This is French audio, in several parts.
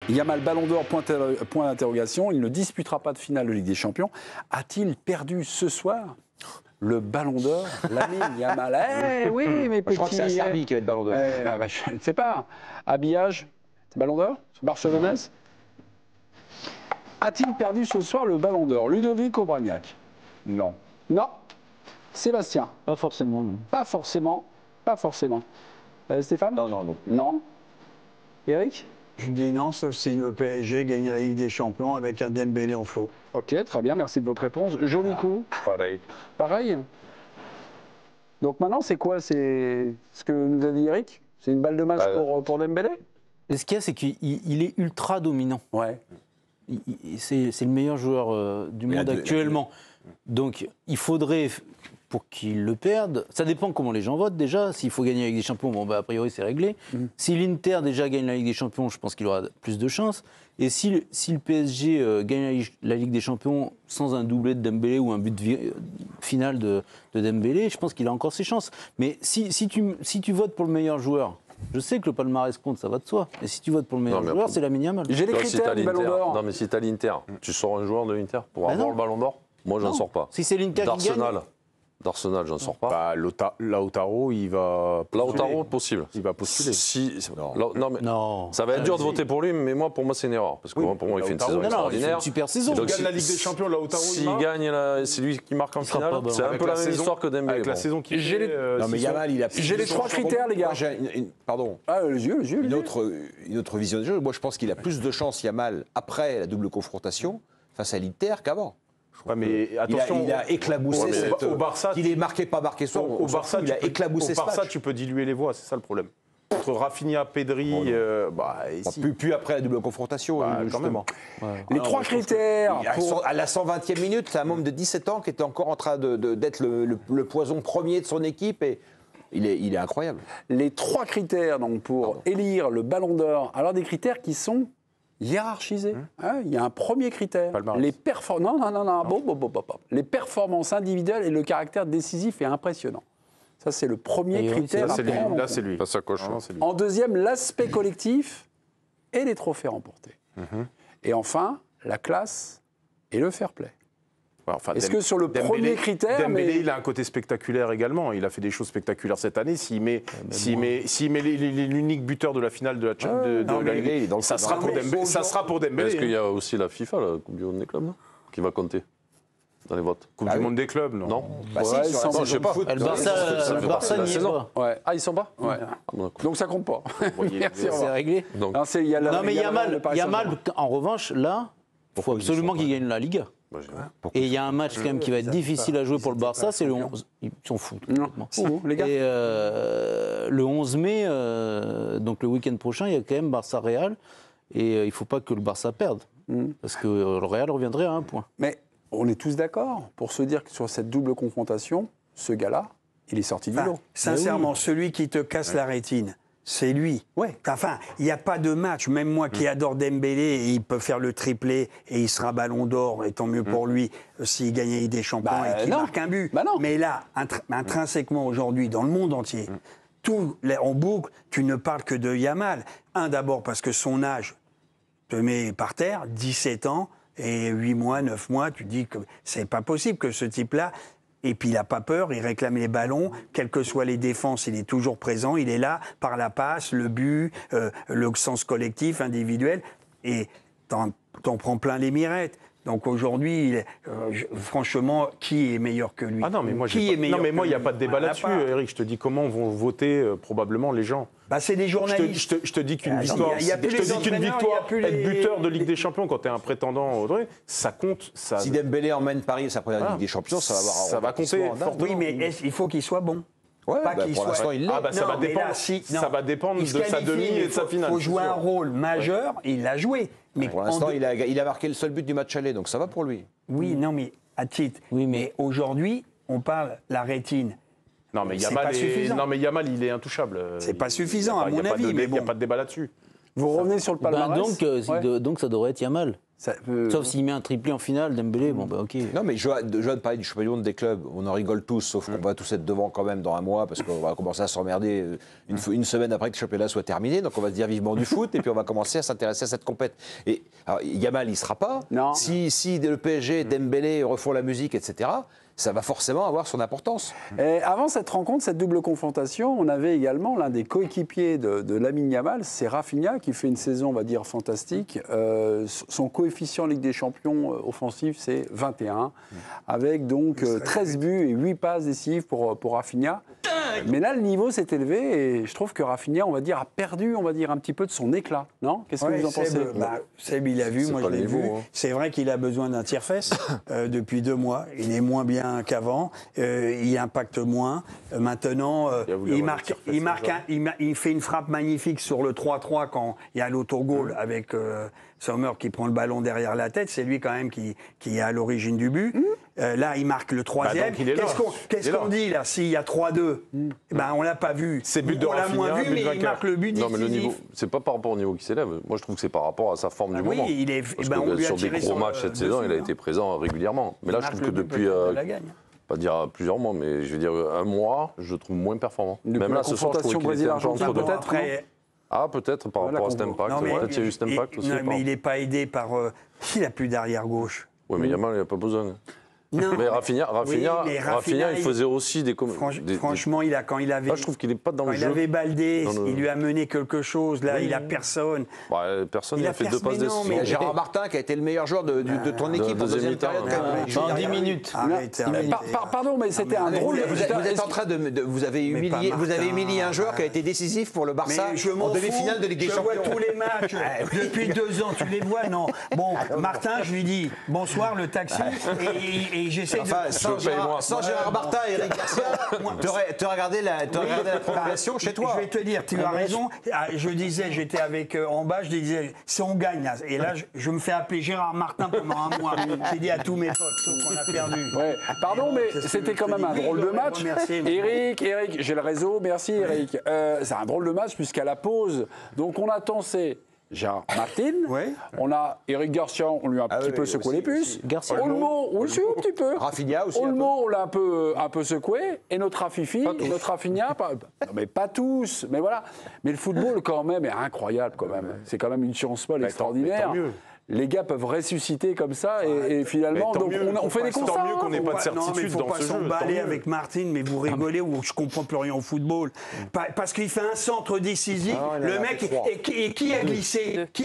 Yamal Ballon d'Or, point d'interrogation. Il ne disputera pas de finale de Ligue des Champions. A-t-il perdu ce soir le Ballon d'Or, Lamine Yamal? Oui, mes petits. Je crois que c'est à Serbie qui va être Ballon d'Or. Je ne sais pas. Habillage, Ballon d'Or Barcelonaise. A-t-il perdu ce soir le Ballon d'Or? Ludovic Obraniak? Non. Non. Sébastien? Pas forcément. Non. Pas forcément. Pas forcément. Stéphane? Non, non, non. Non. Eric? Je dis non, sauf si le PSG gagne la Ligue des Champions avec un Dembélé en faux. Ok, très bien, merci de votre réponse. Joli coup. Pareil. Pareil. Donc maintenant, c'est quoi? C'est ce que nous a dit Eric? C'est une balle de match pour Dembélé? Et ce qu'il y a, c'est qu'il est ultra dominant. Ouais. C'est le meilleur joueur du monde actuellement. Donc, il faudrait, pour qu'il le perde, ça dépend comment les gens votent déjà. S'il faut gagner avec des champions, bon, bah, a priori, c'est réglé. Si l'Inter déjà gagne la Ligue des Champions, je pense qu'il aura plus de chances. Et si le PSG gagne la Ligue des Champions sans un doublé de Dembélé ou un but final de Dembélé, je pense qu'il a encore ses chances. Mais si tu votes pour le meilleur joueur, je sais que le palmarès compte, ça va de soi. Mais si tu votes pour le meilleur joueur, c'est Lamine Yamal. J'ai les critères du Ballon d'Or. Non, mais si t'as l'Inter, tu sors un joueur de l'Inter pour avoir le Ballon d'Or? Moi, j'en sors pas. Si c'est l'Inter qui gagne. D'Arsenal, j'en sors pas. Bah, Lautaro, il va. Lautaro, possible. Il va postuler. Non, mais ça va être dur de voter pour lui, mais pour moi, c'est une erreur. Parce que pour moi, il fait une saison extraordinaire. Il fait une super saison. Il gagne la Ligue des Champions, Lautaro. S'il gagne, c'est lui qui marque en finale. C'est un peu la même histoire que Dembélé. Avec la saison qui fait. Non, mais Yamal, il a. J'ai les trois critères, les gars. Pardon. Ah, les yeux. Une autre vision du jeu. Moi, je pense qu'il a plus de chance, Yamal, après la double confrontation, face à l'Inter qu'avant. Ouais, mais attention, il a éclaboussé au Barça. Qu'il est marqué, pas marqué soir. Au Barça, il a éclaboussé ce match. Au Barça, tu peux diluer les voix, c'est ça le problème. Entre Rafinha, Pedri, plus après la double confrontation, justement. Les trois critères. À la 120e minute, c'est un homme de 17 ans qui était encore en train d'être le poison premier de son équipe et il est incroyable. Les trois critères donc pour élire le Ballon d'Or. Alors des critères qui sont hiérarchisé. Il y a un premier critère. Les les performances individuelles et le caractère décisif et impressionnant. Ça, c'est le premier critère. Là, c'est lui. Ça coche. En deuxième, l'aspect collectif et les trophées remportés. Et enfin, la classe et le fair play. Enfin, est-ce que sur le premier critère... Dembélé, il a un côté spectaculaire également. Il a fait des choses spectaculaires cette année. S'il met l'unique buteur de la finale de la Ligue, ça sera pour Dembélé. Est-ce qu'il y a aussi la FIFA, la Coupe du Monde des clubs, qui va compter dans les votes? Coupe du Monde des clubs, non? Non. Je sais pas. Le Barça n'y est pas. Ah, ils sont pas? Donc ça compte pas. C'est réglé. Non, mais Yamal, en revanche, là, il faut absolument qu'il gagne la Liga. Et il y a un match quand même qui va être difficile à jouer pour le Barça, c'est le 11. Ils s'en foutent. Les gars. Et le 11 mai, donc le week-end prochain, il y a quand même Barça-Real. Et il ne faut pas que le Barça perde. Parce que le Real reviendrait à un point. Mais on est tous d'accord pour se dire que sur cette double confrontation, ce gars-là, il est sorti du lot. Sincèrement, celui qui te casse la rétine, c'est lui. Enfin, il n'y a pas de match. Même moi qui adore Dembélé, il peut faire le triplé et il sera Ballon d'Or, et tant mieux pour lui s'il gagne des champions et qu'il marque un but. Mais là, intrinsèquement aujourd'hui, dans le monde entier, en boucle, tu ne parles que de Yamal. D'abord parce que son âge te met par terre, 17 ans, et 8 mois, 9 mois, tu dis que c'est pas possible que ce type-là... Et puis il n'a pas peur, il réclame les ballons, quelles que soient les défenses, il est toujours présent, il est là par la passe, le but, le sens collectif, individuel, et t'en prends plein les mirettes. Donc aujourd'hui, franchement, qui est meilleur que lui? Ah non, mais moi, il n'y a pas de débat là-dessus, Eric. Je te dis comment vont voter probablement les gens. C'est des journalistes. Je te dis qu'une victoire, être buteur de Ligue des Champions quand tu es un prétendant, ça compte. Si Dembélé emmène Paris à sa première Ligue des Champions, ça va compter. Oui, mais il faut qu'il soit bon. Pour l'instant, il l'est. Ça va dépendre de sa demi et de sa finale. Il faut jouer un rôle majeur, il l'a joué. Mais pour l'instant, il a marqué le seul but du match aller, donc ça va pour lui. Oui, non, mais à titre. Oui, mais aujourd'hui, on parle la rétine. Non, mais Yamal, il est intouchable. C'est pas suffisant, à mon avis. Il n'y a pas de débat là-dessus. Vous revenez sur le palmarès. Donc ça devrait être Yamal. Sauf s'il met un triplé en finale, Dembélé, bon bah ok. Non, mais Johan parlait du championnat du monde des clubs. On en rigole tous, sauf qu'on va tous être devant quand même dans un mois, parce qu'on va commencer à s'emmerder une semaine après que le championnat soit terminé. Donc on va se dire vivement du foot, et puis on va commencer à s'intéresser à cette compète. Et alors, Yamal, il ne sera pas. Non. Si le PSG, Dembélé refont la musique, etc., ça va forcément avoir son importance. Et avant cette rencontre, cette double confrontation, on avait également l'un des coéquipiers de Lamine Yamal, c'est Rafinha, qui fait une saison, on va dire, fantastique. Son coefficient Ligue des Champions offensif, c'est 21, avec donc 13 buts et 8 passes décisives pour Rafinha. Mais là, le niveau s'est élevé et je trouve que Rafinha, on va dire, a perdu, on va dire, un petit peu de son éclat, non? Qu'est-ce que vous en pensez? Seb, il a vu, moi je l'ai vu. C'est vrai qu'il a besoin d'un tire-fesse depuis 2 mois. Il est moins bien qu'avant, il impacte moins. Maintenant, il fait une frappe magnifique sur le 3-3 quand il y a l'autogol avec Sommer qui prend le ballon derrière la tête. C'est lui quand même qui est à l'origine du but. Là, il marque le 3e. Qu'est-ce qu'on dit là? S'il y a 3-2, on l'a pas vu. C'est but de on l'a Rafinha, moins vu, mais il marque le but décisif. Non, mais le niveau, c'est pas par rapport au niveau qui s'élève. Moi, je trouve que c'est par rapport à sa forme du moment. Oui, Parce que sur des gros matchs cette saison, il a été présent régulièrement. Mais là, je trouve que depuis, pas dire plusieurs mois, mais je veux dire un mois, je le trouve moins performant. Même là, ce soir, je trouve qu'il était un peu entre deux. Peut-être par rapport à cet impact. Peut-être qu'il y a eu cet impact aussi. Non, mais il n'est pas aidé par... S'il n'a plus d'arrière gauche. Oui, mais Yamal, il n'a pas besoin. Non, mais Rafinha, il faisait aussi des... Franchement, quand il avait... Là, je trouve qu'il n'est pas dans le jeu. Il avait Baldé, il lui a mené quelque chose. Là, il n'a personne. Personne, il a fait 2 passes décisives. Il y a Gérard Martin qui a été le meilleur joueur de ton équipe en deuxième période. En 10 minutes. Pardon, mais c'était un drôle... Vous êtes en train de... Vous avez humilié un joueur qui a été décisif pour le Barça en demi-finale de Ligue des Champions. Je vois tous les matchs depuis 2 ans. Tu les vois, non? Bon, Martin, je lui dis bonsoir, le taxi, et j'essaie sans Gérard Martin et Eric Garcia, tu as regardé la prolongation chez toi. Je vais te dire, tu as raison. Je disais, j'étais avec en bas, je disais, si on gagne, et là, je me fais appeler Gérard Martin pendant un mois. J'ai dit à tous mes potes, sauf qu'on a perdu. Ouais. Pardon, mais c'était quand même un drôle de match. Eric, j'ai le réseau, merci Eric. C'est un drôle de match puisqu'à la pause, donc on attend Gérard Martin, on a Eric Garcia, on lui a un petit peu secoué les puces. Olmo, aussi un petit peu. Rafinha aussi. Olmo, on l'a un peu secoué. Et notre Rafinha, mais pas tous, mais voilà. Mais le football, quand même, est incroyable, quand même. C'est quand même une chance folle extraordinaire. Les gars peuvent ressusciter comme ça et finalement, donc on fait des constats. Tant mieux qu'on n'ait pas de certitude dans ce jeu. Il ne faut pas s'emballer avec Martine, mais vous rigolez ou je ne comprends plus rien au football. Parce qu'il fait un centre décisif, le mec, et qui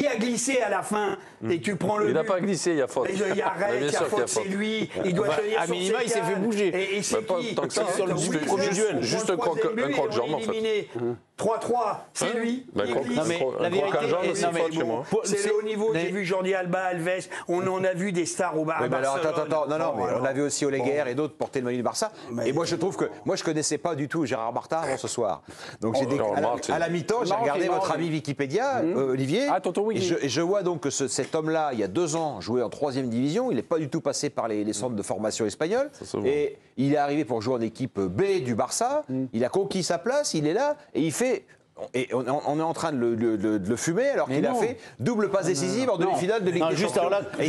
a glissé à la fin et tu prends le but. Il n'a pas glissé, il y a faute. Il y a Rey, il y a faute, c'est lui. Il doit tenir à minima, il s'est fait bouger. Et c'est qui sur le premier duel, juste un croque-jambe en fait. 3-3, c'est lui. Non, mais la vérité, c'est le haut niveau. J'ai vu Jordi Alba, Alves, on en a vu des stars au Barça. Non, mais on a vu aussi Oleguer et d'autres porter le maillot du Barça. Et moi, je trouve que je connaissais pas du tout Gérard Martin avant ce soir. Donc à la mi-temps, j'ai regardé votre ami Wikipédia, Olivier, et je vois donc que cet homme-là, il y a 2 ans, jouait en 3e division. Il n'est pas du tout passé par les centres de formation espagnols. Et il est arrivé pour jouer en équipe B du Barça. Il a conquis sa place, il est là, et il fait... Et on est en train de le fumer alors qu'il a fait double passe décisive en demi-finale de Ligue des Champions. Et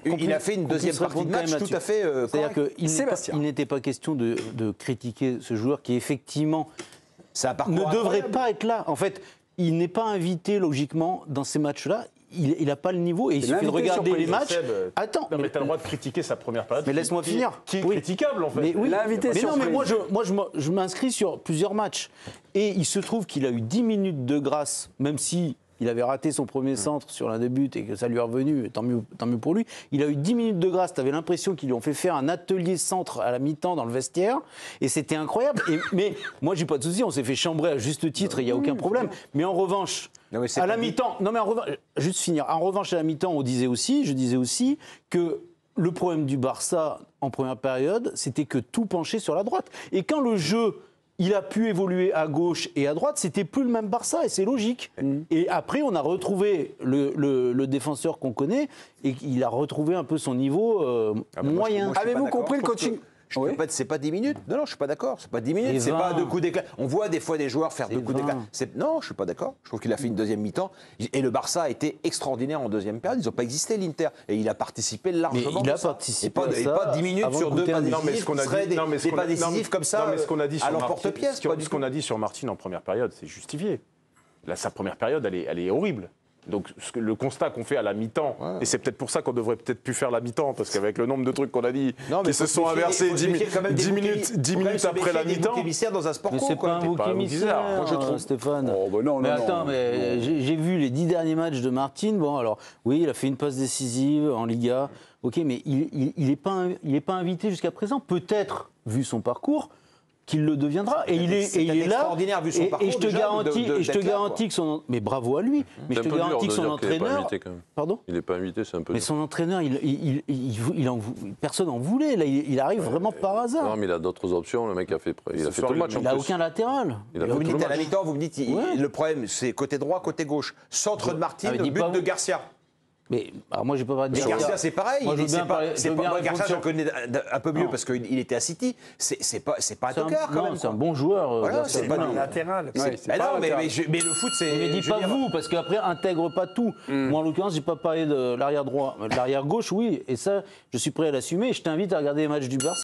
il a fait une deuxième partie de match tout à fait C'est-à-dire qu'il n'était pas question de critiquer ce joueur qui effectivement ne devrait pas être là. En fait, il n'est pas invité logiquement dans ces matchs-là. Il n'a pas le niveau et il suffit de regarder les matchs. Attends, mais tu as le droit de critiquer sa première période. Mais laisse-moi finir. Qui est critiquable en fait. Mais oui. L'invité mais non, mais moi je m'inscris sur plusieurs matchs et il se trouve qu'il a eu 10 minutes de grâce, même si il avait raté son premier centre sur l'un des buts et que ça lui est revenu, tant mieux pour lui. Il a eu 10 minutes de grâce. Tu avais l'impression qu'ils lui ont fait faire un atelier centre à la mi-temps dans le vestiaire. Et c'était incroyable. Mais moi, j'ai pas de souci. On s'est fait chambrer à juste titre et il n'y a aucun problème. Mais en revanche, à la mi-temps... Non, mais en revanche, juste finir. En revanche, à la mi-temps, je disais aussi que le problème du Barça en première période, c'était que tout penchait sur la droite. Et quand le jeu... il a pu évoluer à gauche et à droite, c'était plus le même Barça et c'est logique. Et après, on a retrouvé le défenseur qu'on connaît et il a retrouvé un peu son niveau moyen. Avez-vous compris le coaching ? C'est pas 10 minutes. Non, je suis pas d'accord. C'est pas 10 minutes. C'est pas 2 coups d'éclat. On voit des fois des joueurs faire 2 coups d'éclat. Non, je suis pas d'accord. Je trouve qu'il a fait une deuxième mi-temps. Et le Barça a été extraordinaire en deuxième période. Ils n'ont pas existé, l'Inter. Et il a participé largement. Il a participé. Et pas 10 minutes sur 2 pas décisifs comme ça. Non, mais ce qu'on a dit sur l'emporte-pièce. Ce qu'on a dit sur Martine en première période, c'est justifié. Là, sa première période, elle est horrible. Donc le constat qu'on fait à la mi-temps, et c'est peut-être pour ça qu'on devrait peut-être plus faire la mi-temps, parce qu'avec le nombre de trucs qu'on a dit, qui se sont inversés 10 minutes après la mi-temps. Dans un sport mais c'est pas un bouc émissaire, moi, je trouve. Stéphane. Oh, bah non, mais non, attends, mais j'ai vu les 10 derniers matchs de Martine. Bon, alors oui, il a fait une passe décisive en Liga. Ok, mais il est pas invité jusqu'à présent. Peut-être, vu son parcours, qu'il le deviendra. Et il est là. Extraordinaire vu son parcours. Et je te garantis que son. Mais bravo à lui. Mais je te garantis que son entraîneur. Pardon ? Il n'est pas invité, c'est un peu. Mais son entraîneur, personne n'en voulait. Là, il arrive vraiment par hasard. Non, mais il a d'autres options. Le mec a fait tout le match. Il n'a aucun latéral. Vous me dites à la mi-temps, vous me dites le problème, c'est côté droit, côté gauche. Centre de Martine, but de Garcia. Mais alors moi, j'ai pas parlé de Garcia, c'est pareil. Garcia, je le connais un peu mieux parce qu'il était à City. C'est pas un tocard quand même. C'est un bon joueur. Voilà, c'est pas un latéral. Mais le foot, c'est. Mais dis pas vous, parce qu'après, intègre pas tout. Moi, en l'occurrence, j'ai pas parlé de l'arrière droit. L'arrière gauche, oui. Et ça, je suis prêt à l'assumer. Je t'invite à regarder les matchs du Barça.